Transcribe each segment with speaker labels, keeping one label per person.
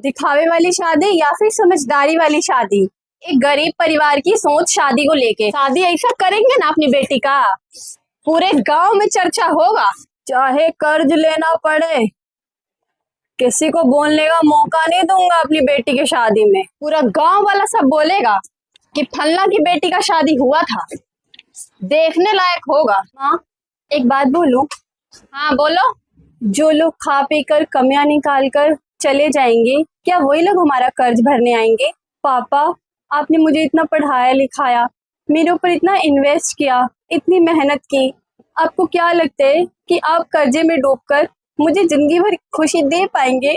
Speaker 1: दिखावे वाली शादी या फिर समझदारी वाली शादी। एक गरीब परिवार की सोच शादी को लेके, शादी ऐसा करेंगे ना अपनी बेटी का, पूरे गांव में चर्चा होगा। चाहे कर्ज लेना पड़े, किसी को बोलने का मौका नहीं दूंगा अपनी बेटी की शादी में। पूरा गांव वाला सब बोलेगा कि फलना की बेटी का शादी हुआ था, देखने लायक होगा। हाँ, एक बात बोलूं? हाँ बोलो। जो लोग खा पी कर कमियां निकाल कर चले जाएंगे, क्या वही लोग हमारा कर्ज भरने आएंगे? पापा, आपने मुझे इतना पढ़ाया लिखाया, मेरे ऊपर इतना इन्वेस्ट किया, इतनी मेहनत की, आपको क्या लगता है कि आप कर्जे में डूबकर मुझे जिंदगी भर खुशी दे पाएंगे?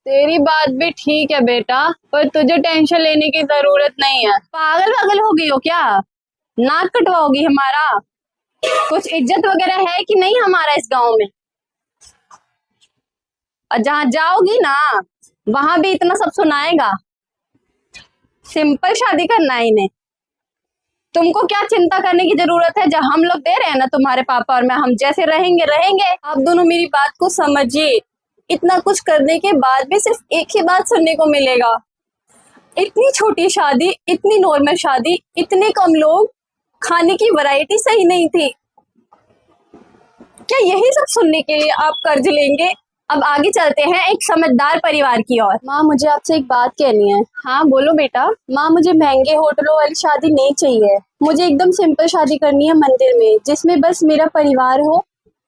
Speaker 1: तेरी बात भी ठीक है बेटा, पर तुझे टेंशन लेने की जरूरत नहीं है। पागल पागल हो गई हो क्या? नाक कटवाओगी हमारा? कुछ इज्जत वगैरह है कि नहीं हमारा इस गांव में? और जहां जाओगी ना, वहां भी इतना सब सुनाएगा। सिंपल शादी करना है इन्हें। तुमको क्या चिंता करने की जरूरत है? जब हम लोग दे रहे हैं ना, तुम्हारे पापा और मैं, हम जैसे रहेंगे रहेंगे। आप दोनों मेरी बात को समझिए। इतना कुछ करने के बाद भी सिर्फ एक ही बात सुनने को मिलेगा, इतनी छोटी शादी, इतनी नॉर्मल शादी, इतने कम लोग, खाने की वैरायटी सही नहीं थी। क्या यही सब सुनने के लिए आप कर्ज लेंगे? अब आगे चलते हैं एक समझदार परिवार की ओर। माँ, मुझे आपसे एक बात कहनी है। हाँ बोलो बेटा। माँ, मुझे महंगे होटलों वाली शादी नहीं चाहिए। मुझे एकदम सिंपल शादी करनी है मंदिर में, जिसमें बस मेरा परिवार हो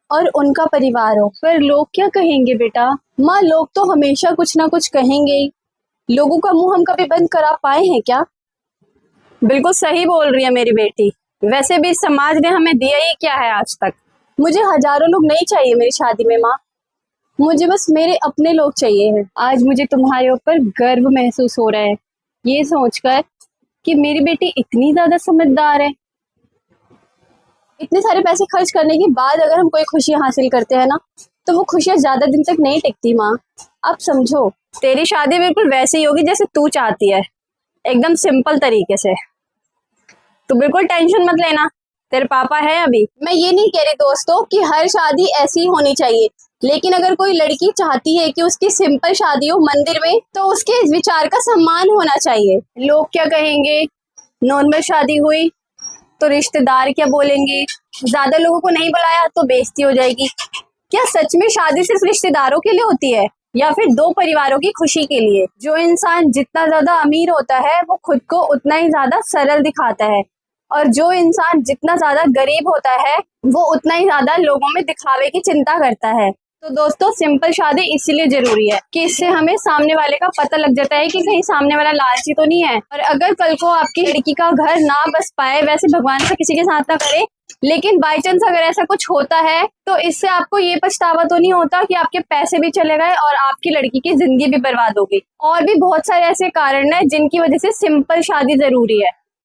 Speaker 1: और उनका परिवार हो। पर लोग क्या कहेंगे बेटा? माँ, लोग तो हमेशा कुछ ना कुछ कहेंगे ही। लोगों का मुंह हम कभी बंद करा पाए हैं क्या? बिल्कुल सही बोल रही है मेरी बेटी। वैसे भी समाज ने हमें दिया ही क्या है आज तक? मुझे हजारों लोग नहीं चाहिए मेरी शादी में माँ, मुझे बस मेरे अपने लोग चाहिए हैं। आज मुझे तुम्हारे ऊपर गर्व महसूस हो रहा है, ये सोचकर कि मेरी बेटी इतनी ज्यादा समझदार है। इतने सारे पैसे खर्च करने के बाद अगर हम कोई खुशी हासिल करते हैं ना, तो वो खुशियां ज्यादा दिन तक नहीं टिकती माँ। आप समझो, तेरी शादी बिल्कुल वैसे ही होगी जैसे तू चाहती है, एकदम सिंपल तरीके से। तू बिल्कुल टेंशन मत लेना, तेरे पापा है अभी। मैं ये नहीं कह रही दोस्तों कि हर शादी ऐसी होनी चाहिए, लेकिन अगर कोई लड़की चाहती है कि उसकी सिंपल शादी हो मंदिर में, तो उसके इस विचार का सम्मान होना चाहिए। लोग क्या कहेंगे? नॉर्मल शादी हुई तो रिश्तेदार क्या बोलेंगे? ज्यादा लोगों को नहीं बुलाया तो बेइज्जती हो जाएगी। क्या सच में शादी सिर्फ रिश्तेदारों के लिए होती है, या फिर दो परिवारों की खुशी के लिए? जो इंसान जितना ज्यादा अमीर होता है, वो खुद को उतना ही ज्यादा सरल दिखाता है, और जो इंसान जितना ज्यादा गरीब होता है, वो उतना ही ज्यादा लोगों में दिखावे की चिंता करता है। तो दोस्तों, सिंपल शादी इसीलिए जरूरी है कि इससे हमें सामने वाले का पता लग जाता है कि कहीं सामने वाला लालची तो नहीं है। और अगर कल को आपकी लड़की का घर ना बस पाए, वैसे भगवान से किसी के साथ ना करे, लेकिन बाई चांस अगर ऐसा कुछ होता है, तो इससे आपको ये पछतावा तो नहीं होता कि आपके पैसे भी चले गए और आपकी लड़की की जिंदगी भी बर्बाद हो गई। और भी बहुत सारे ऐसे कारण है जिनकी वजह से सिंपल शादी जरूरी है।